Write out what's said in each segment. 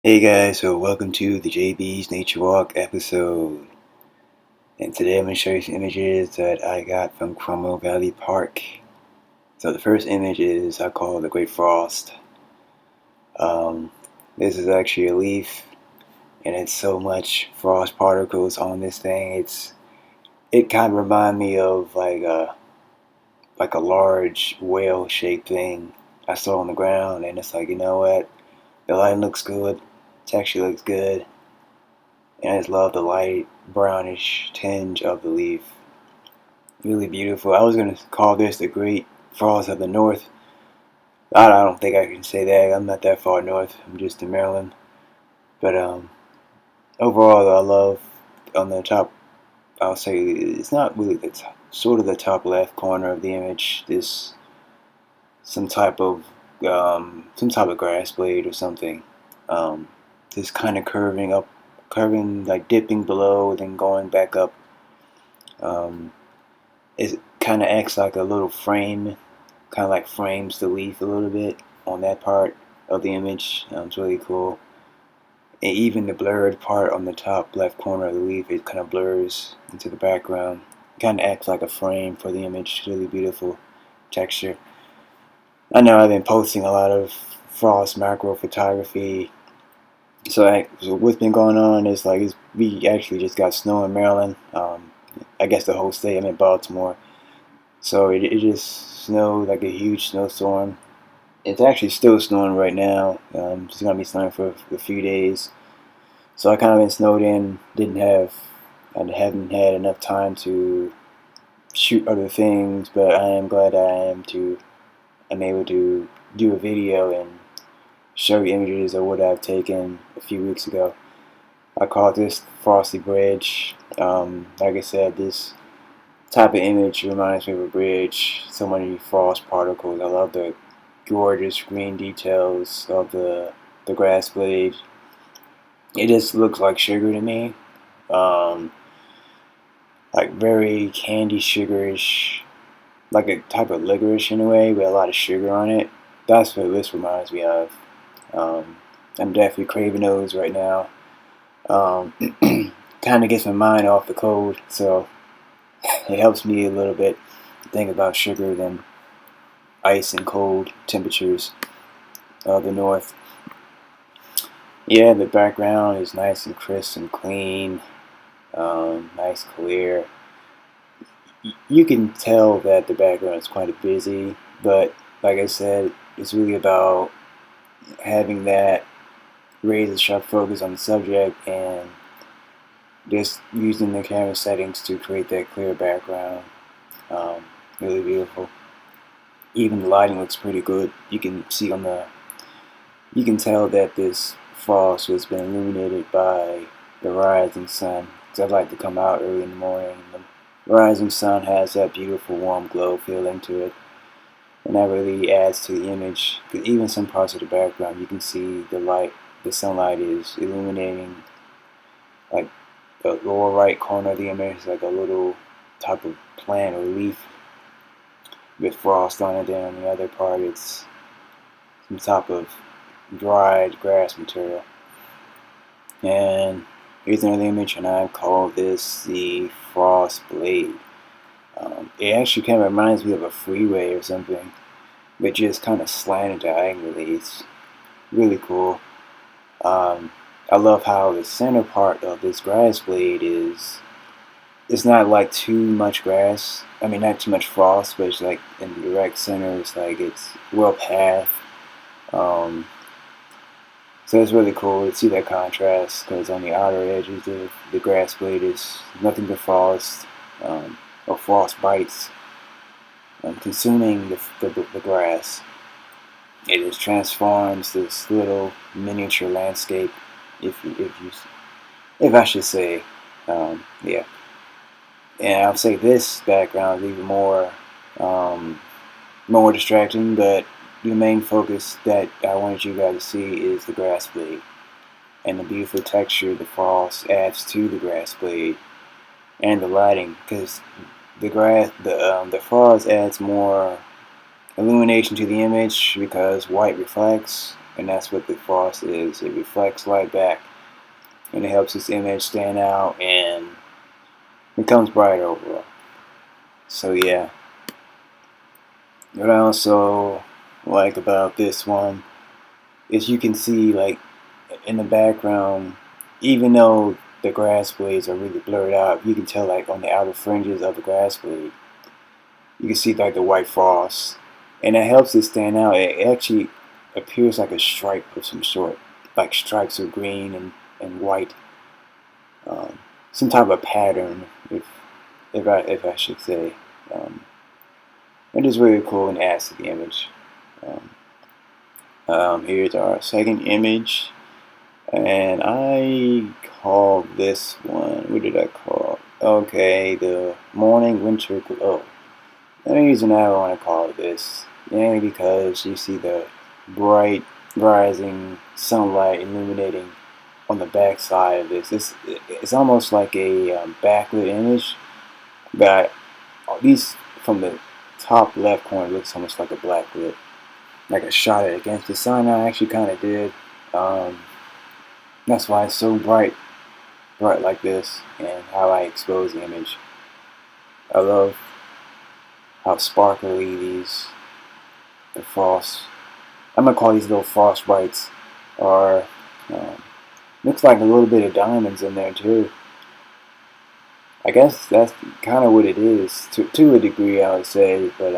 Hey guys, so welcome to the JB's Nature Walk episode. And today I'm going to show you some images that I got from Cromwell Valley Park. So the first image is I call the Great Frost. This is actually a leaf, and it's so much frost particles on this thing. It kind of reminds me of like a large whale-shaped thing I saw on the ground, and it's like, you know what? The light looks good, texture looks good. And I just love the light brownish tinge of the leaf. Really beautiful. I was going to call this the Great Frost of the North. I don't think I can say that. I'm not that far north. I'm just in Maryland. But overall, I love on the top, I'll say it's not really the top, sort of the top left corner of the image. This some type of grass blade or something. Just kind of curving up, curving like dipping below, then going back up. It kind of acts like a little frame, kind of like frames the leaf a little bit on that part of the image. It's really cool. And even the blurred part on the top left corner of the leaf, it kind of blurs into the background. It kind of acts like a frame for the image. Really beautiful texture. I know I've been posting a lot of frost macro photography. So what's been going on is we actually just got snow in Maryland. I guess the whole state. I'm in Baltimore. So it just snowed like a huge snowstorm. It's actually still snowing right now. It's gonna be snowing for a few days. So I kind of been snowed in. I haven't had enough time to shoot other things, but I am glad I'm able to do a video and show you images of what I've taken a few weeks ago. I call this Frosty Bridge. Like I said, this type of image reminds me of a bridge. So many frost particles. I love the gorgeous green details of the grass blade. It just looks like sugar to me. Um, like very candy sugarish, like a type of licorice in a way, with a lot of sugar on it. That's what this reminds me of. Um, I'm definitely craving those right now. Um, kind of gets my mind off the cold, so it helps me a little bit to think about sugar than ice and cold temperatures of the north. Yeah, the background is nice and crisp and clean, nice clear. You can tell that the background is quite busy, but like I said, it's really about having that razor sharp focus on the subject and just using the camera settings to create that clear background. Really beautiful. Even the lighting looks pretty good. You can see you can tell that this frost has been illuminated by the rising sun. Because I like to come out early in the morning. The rising sun has that beautiful warm glow feeling to it. And that really adds to the image. Because even some parts of the background, you can see the sunlight is illuminating like the lower right corner of the image, like a little type of plant or leaf with frost on it. Then on the other part, it's some type of dried grass material. And here's another image, and I call this the Frost Blade. It actually kind of reminds me of a freeway or something, but just kind of slanted diagonally. It's really cool. I love how the center part of this grass blade is. It's not like too much grass. I mean, not too much frost, but it's like in the direct center. It's like it's well path. Um, So it's really cool to see that contrast because on the outer edges of the grass blade is nothing but frost or frost bites consuming the grass. It just transforms this little miniature landscape, if I should say, yeah. And I'll say this background is even um, more distracting, but the main focus that I wanted you guys to see is the grass blade and the beautiful texture the frost adds to the grass blade and the lighting, because the frost adds more illumination to the image because white reflects, and that's what the frost is. It reflects light back, and it helps this image stand out and becomes brighter overall. So yeah, what I also like about this one is you can see, like, in the background, even though the grass blades are really blurred out, you can tell, like, on the outer fringes of the grass blade, you can see like the white frost, and it helps it stand out. It actually appears like a stripe of some sort, like stripes of green and white, some type of pattern, if I should say. Um, it is really cool and adds to the image. Here's our second image, and I call this one, what did I call it? Okay, the morning winter glow. The reason I want to call it this, mainly because you see the bright rising sunlight illuminating on the back side of this. It's almost like a backlit image, but at least from the top left corner, it looks almost like a blacklit, like a shot it against the sun. I actually kind of did. Um, that's why it's so bright like this, and how I expose the image. I love how sparkly the frost. I'm gonna call these little frost bites, are. Looks like a little bit of diamonds in there too. I guess that's kind of what it is to a degree, I would say. But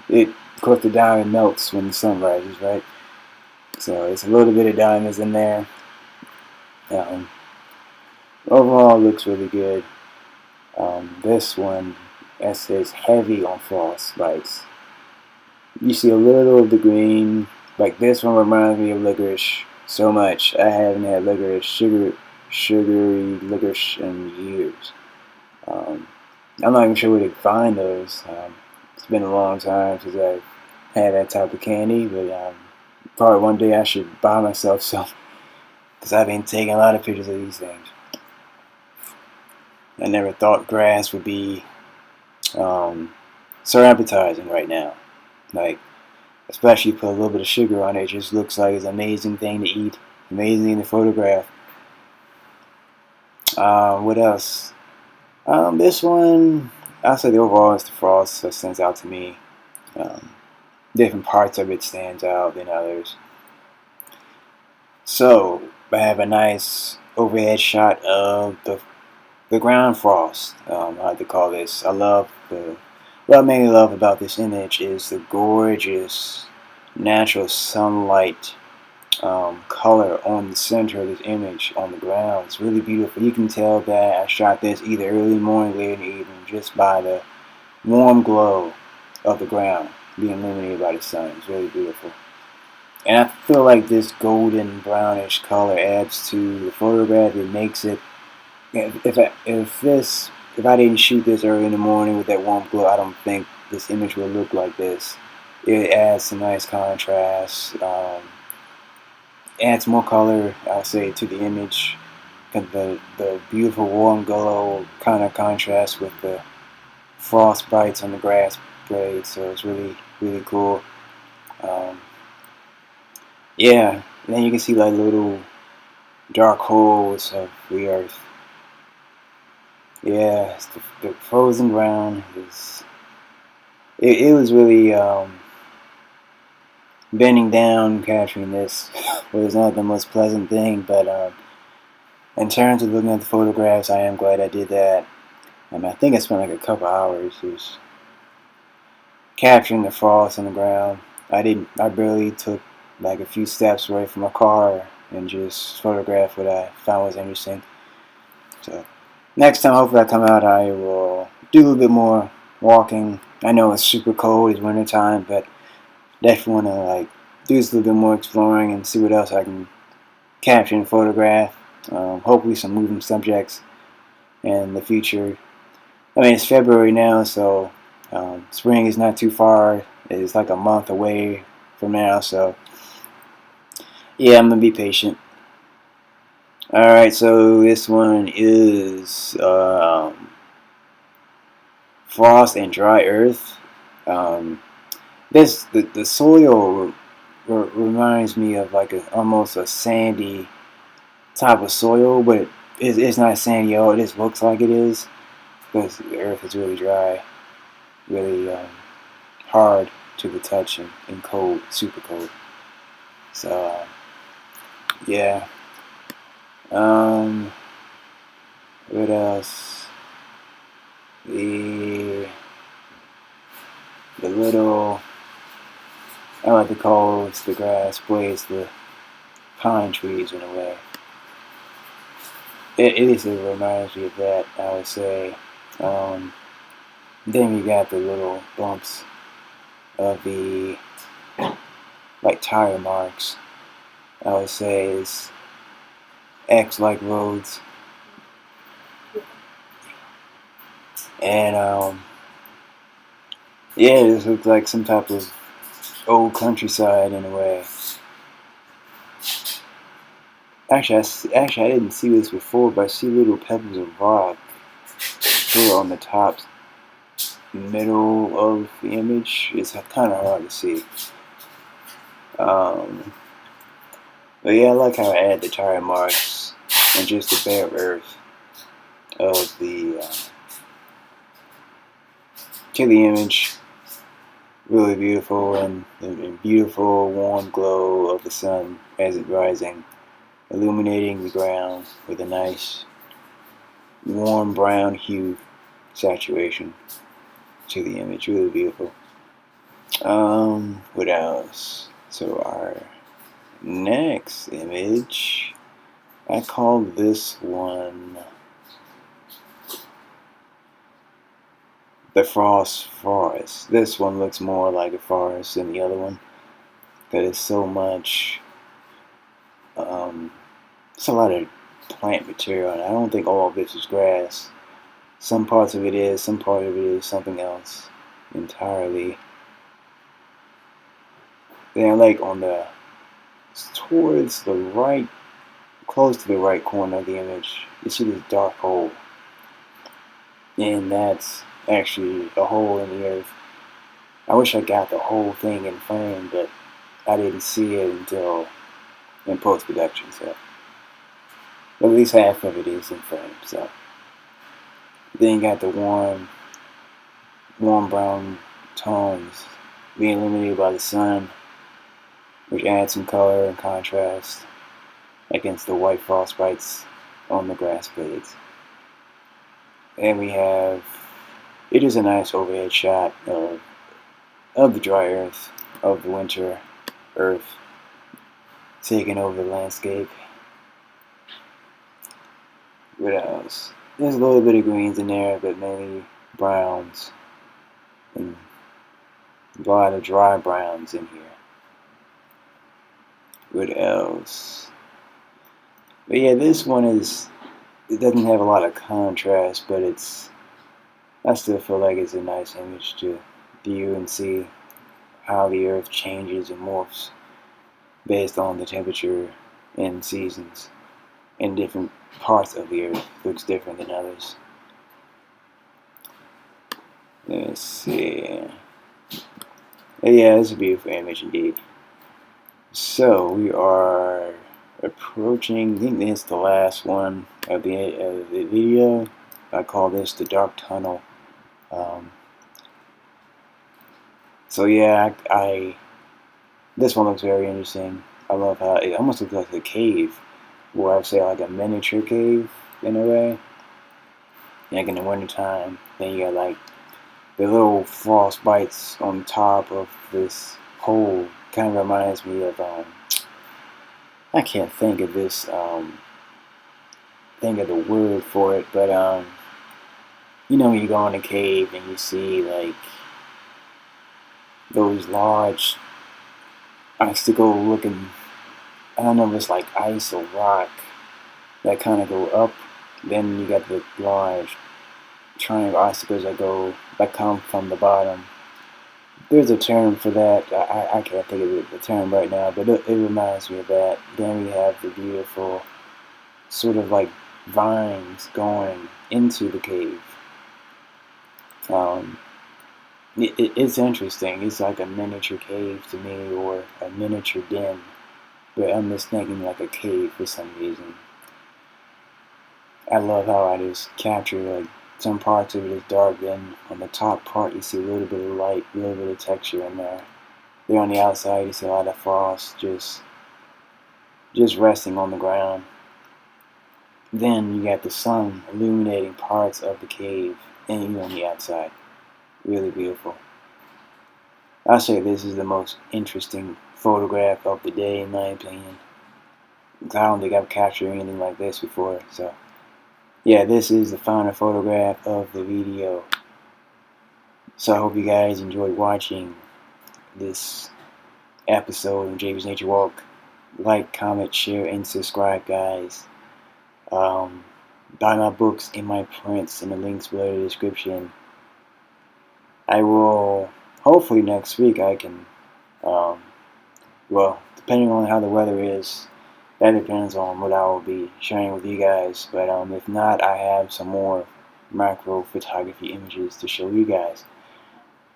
it of course the diamond melts when the sun rises, right? So it's a little bit of diamonds in there. Um, Overall, it looks really good. This one, that says heavy on frost bites. You see a little of the green. Like this one reminds me of licorice so much. I haven't had licorice, sugary licorice in years. I'm not even sure where to find those. It's been a long time since I've had that type of candy, but probably one day I should buy myself some, because I've been taking a lot of pictures of these things. I never thought grass would be so appetizing right now. Like, especially put a little bit of sugar on it. It just looks like it's an amazing thing to eat, amazing thing to photograph. What else? This one, I'll say the overall is the frost that stands out to me. Um, Different parts of it stands out than others. So I have a nice overhead shot of the ground frost. I like to call this. What I mainly love about this image is the gorgeous natural sunlight color on the center of this image on the ground. It's really beautiful. You can tell that I shot this either early morning, late in the evening, just by the warm glow of the ground being illuminated by the sun. It's really beautiful. And I feel like this golden brownish color adds to the photograph. It makes it, if I didn't shoot this early in the morning with that warm glow, I don't think this image would look like this. It adds some nice contrast. Adds more color, I'll say, to the image. The beautiful warm glow kind of contrasts with the frost bites on the grass blade, so it's really, really cool. Yeah, and then you can see like little dark holes of the earth. Yeah, the frozen ground is. It was really bending down, capturing this was not the most pleasant thing, but in terms of looking at the photographs, I am glad I did that. I think I spent like a couple hours just capturing the frost on the ground. I barely took like a few steps away from my car and just photographed what I found was interesting. So next time, hopefully I come out, I will do a little bit more walking. I know it's super cold, it's winter time, but definitely want to like do just a little bit more exploring and see what else I can capture and photograph. Hopefully some moving subjects in the future. I mean, it's February now, so spring is not too far. It's like a month away from now, so yeah, I'm gonna be patient. Alright, so this one is frost and dry earth. The soil reminds me of like almost a sandy type of soil, but it's not sandy at all. It just looks like it is because the earth is really dry, really hard to the touch and cold, super cold. So yeah. Um, what else? The little, I like to call the grass blades the pine trees in a way. It reminds me of that, I would say. Um, then you got the little bumps of the like tire marks. I would say is X-like roads, and yeah, this looks like some type of old countryside in a way. Actually, I didn't see this before, but I see little pebbles of rock here on the top middle of the image. It's kind of hard to see. Um, but yeah, I like how I add the tire marks and just the bare earth of the to the image. Really beautiful and beautiful warm glow of the sun as it rising, illuminating the ground with a nice warm brown hue saturation to the image. Really beautiful. What else? So our next image, I call this one the Frost Forest. This one looks more like a forest than the other one. There's so much, it's a lot of plant material, and I don't think all of this is grass. Some parts of it is, some part of it is something else entirely. Then like on the, towards the right, close to the right corner of the image, you see this dark hole. And that's actually a hole in the earth. I wish I got the whole thing in frame, but I didn't see it until in post-production, so at least half of it is in frame. So then you got the warm brown tones being illuminated by the sun, which adds some color and contrast against the white frostbites on the grass blades. And we have, it is a nice overhead shot of the dry earth, of the winter earth taking over the landscape. What else? There's a little bit of greens in there, but mainly browns. And a lot of dry browns in here. What else? But yeah, this one is, it doesn't have a lot of contrast, but I still feel like it's a nice image to view and see how the earth changes and morphs based on the temperature and seasons. In different parts of the earth looks different than others. Let's see. But yeah, it's a beautiful image indeed. So we are approaching, I think this is the last one of the video. I call this the Dark Tunnel. So yeah, this one looks very interesting. I love how it almost looks like a cave, or I would say like a miniature cave in a way. Like in the wintertime, then you got like the little frost bites on top of this hole. Kind of reminds me of I can't think of this think of the word for it, but you know when you go in a cave and you see like those large icicle looking, I don't know if it's like ice or rock that kind of go up. Then you got the large triangle icicles that come from the bottom. There's a term for that. I can't think of the term right now, but it reminds me of that. Then we have the beautiful sort of like vines going into the cave. It's interesting. It's like a miniature cave to me, or a miniature den, but I'm just thinking like a cave for some reason. I love how I just capture like some parts of it is dark, then on the top part you see a little bit of light, a little bit of texture in there. Then on the outside you see a lot of frost just resting on the ground. Then you got the sun illuminating parts of the cave and you on the outside. Really beautiful. I'll say this is the most interesting photograph of the day in my opinion. I don't think I've captured anything like this before. So yeah, this is the final photograph of the video. So I hope you guys enjoyed watching this episode of JB's Nature Walk. Like, comment, share, and subscribe, guys. Buy my books and my prints in the links below in the description. I will, hopefully next week I can, well, depending on how the weather is, that depends on what I will be sharing with you guys. But if not, I have some more macro photography images to show you guys.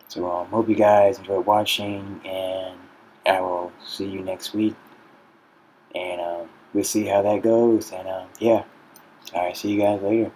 So hope you guys enjoyed watching, and I will see you next week. And we'll see how that goes. And yeah, alright, see you guys later.